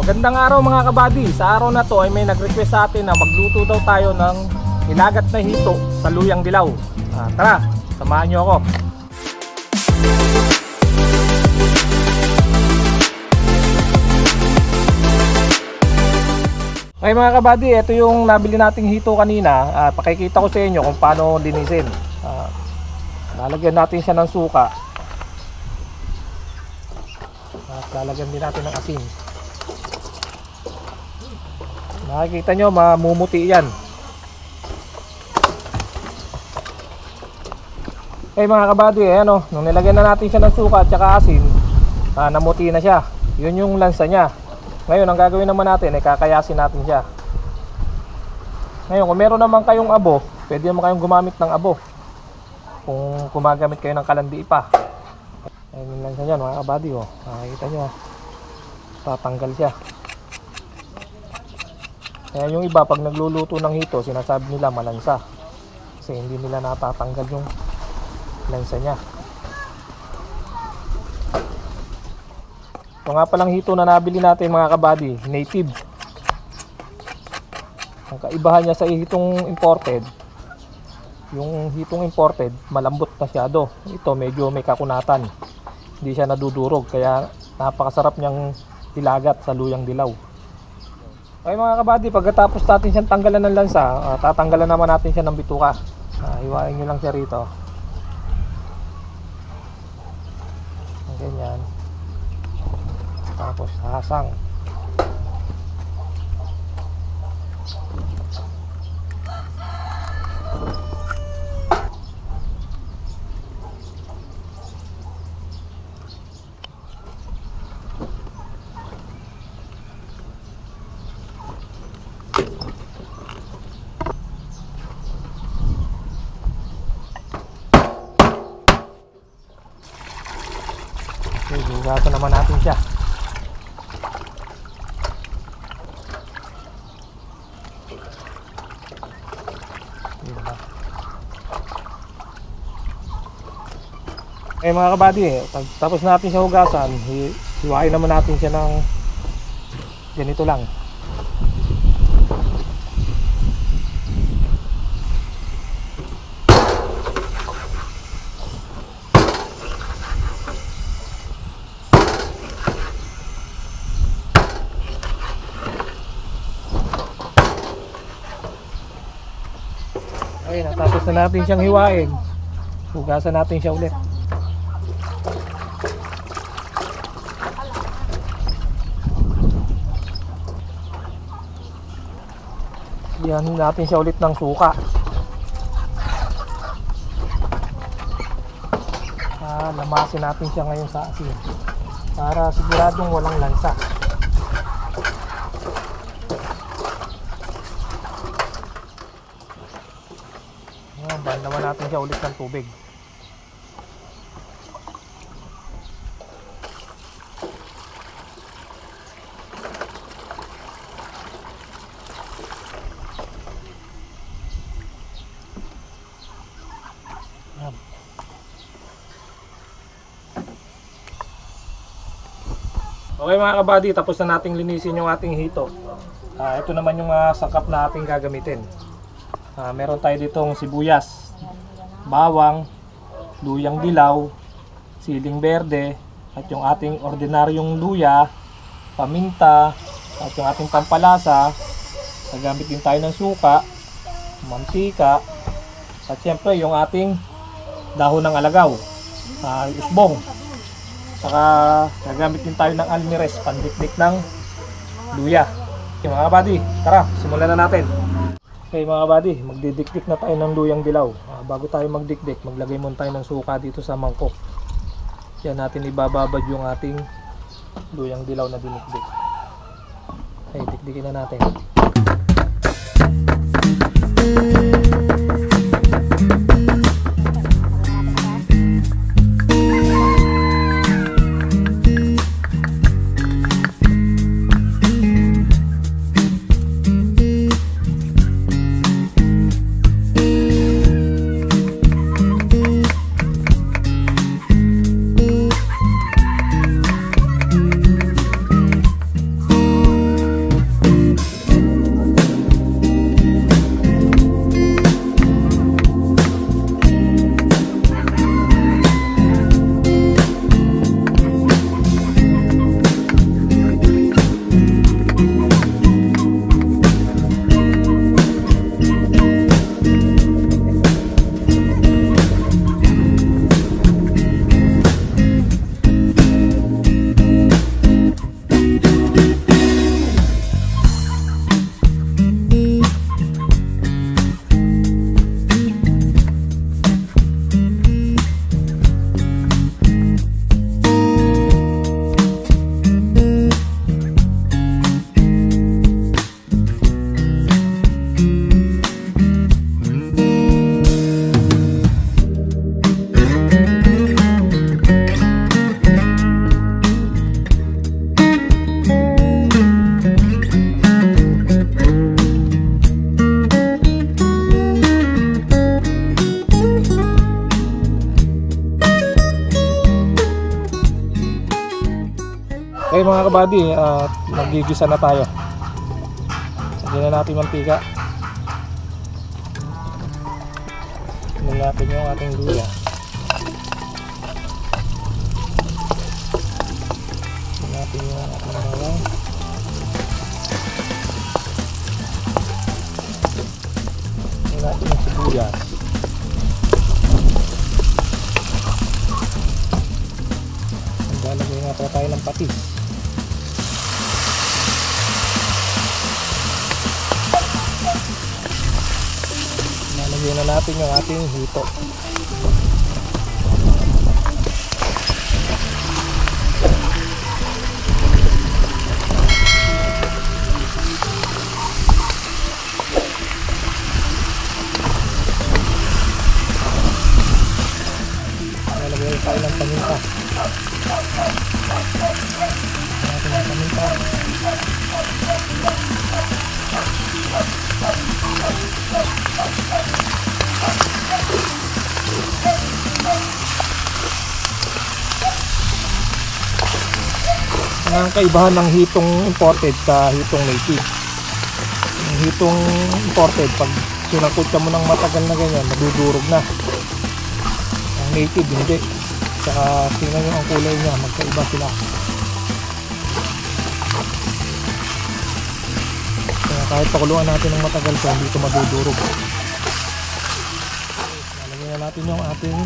Magandang araw mga kabady. Sa araw na to ay may nag-request sa atin na magluto daw tayo ng nilagat na hito sa luyang dilaw. Tara, samahan nyo ako. Okay mga kabady, ito yung nabili nating hito kanina. Pakikita ko sa inyo kung paano linisin. Lalagyan natin siya ng suka. At lalagyan din natin ng asin. Nakikita nyo, mamumuti yan. Okay mga kabady, nung nilagyan na natin siya ng suka at saka asin, namuti na siya. Yun yung lansa niya. Ngayon, ang gagawin naman natin ay kakayasin natin siya. Ngayon, kung meron naman kayong abo, pwede naman kayong gumamit ng abo. Kung gumagamit kayo ng kalandi pa. Ayun yung lansa niya mga kabady. Nakikita nyo, tatanggal siya. Kaya yung iba pag nagluluto ng hito, sinasabi nila malansa kasi hindi nila natatanggal yung lansa niya. Ito nga palang hito na nabili natin mga kabady, native. Ang kaibahan niya sa hitong imported, yung hitong imported malambot masyado. Ito medyo may kakunatan, hindi siya nadudurog, kaya napakasarap niyang ilagat sa luyang dilaw. Okay mga kabady, pagkatapos natin siyang tanggalan ng lansa, tatanggalan naman natin siya ng bituka. Hiwain nyo lang siya rito. Ganyan. Tapos hasang. Hugasan naman natin siya. Okay mga kabady, tapos natin siya hugasan, hiwain naman natin siya ng ganito lang. Okay, natapos na natin siyang hiwain. Hugasan natin siya ulit. Yan natin siya ulit ng suka. Lamasin natin siya ngayon sa asin para siguradong walang lansa. Bahan naman natin siya ulit ng tubig. Okay mga kabady, tapos na nating linisin yung ating hito. Ito naman yung sangkap na ating gagamitin. Meron tayo ditong sibuyas, bawang, luyang dilaw, siling berde, at yung ating ordinaryong luya, paminta, at yung ating pampalasa. Gagamit din tayo ng suka, mantika, at syempre yung ating dahon ng alagaw, usbong. Saka gagamit din tayo ng almires, pandikdik ng luya. Okay mga kabady, tara, simulan na natin. Okay mga kabady, magdidikdik na tayo ng luyang dilaw. Bago tayo magdikdik, maglagay muna tayo ng suka dito sa mangkok. Yan natin ibababad yung ating luyang dilaw na dinikdik. Okay, dikdikin na natin. kabady, magigisa na tayo. Lagyan na natin mantika. Lagyan natin yung ating luya. Lagyan natin yung ating bawang. Lagyan natin yung sibuyas. Lalagyan nga po tayo ng patis. Lalagyan na natin yung ating hito. Lalagyan tayo ng paminta. Natin ang paminta. Ang kaibahan ng hitong imported sa hitong native. Yung hitong imported, pag sinakot ka mo ng matagal na ganyan, madudurog na. Ang native hindi. Saka tingnan nyo ang kulay niya, magkaiba sila. Kaya kahit pakuluan natin ng matagal ko, hindi ito madudurog. Lalagyan na natin yung ating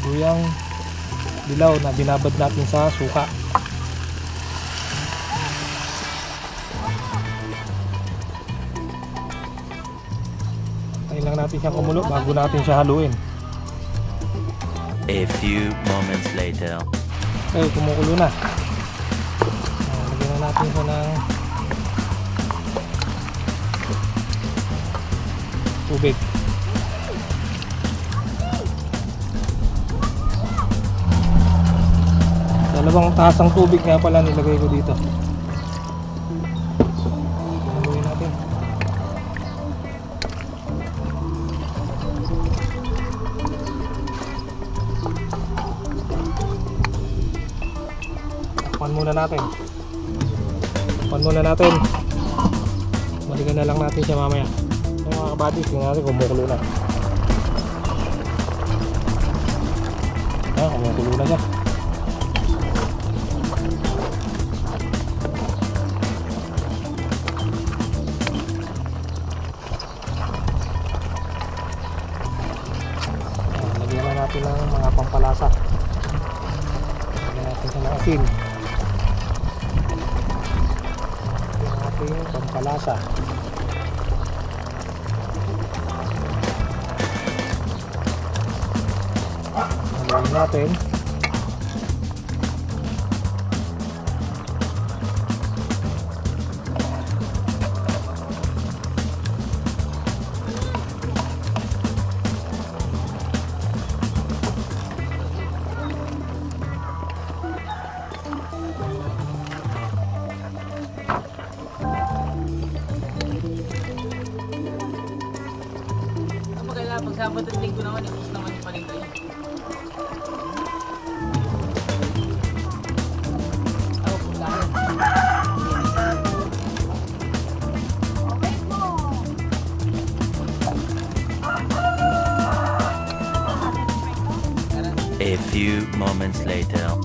luyang dilaw na binabad natin sa suka. Tayin lang natin siyang kumulo bago natin siya haluin. A few moments later. Okay, kumukulo na. Lagyan na natin siya ng tubig. Dalawang tasang tubig nga pala nilagay ko dito. Haluin natin. Takpan muna natin. Balikan na lang natin siya mamaya. Ay mga kabady, tingnan natin kumukulo na. Ayan, kumukulo na siya. Lagyan na natin ng mga pampalasa. Lagyan natin sa mga asin. Lagyan natin pampalasa. Lagyan natin. Pag Sabado at Linggo naman, ikus naman yung palengke. Ako po dahil. A few moments later.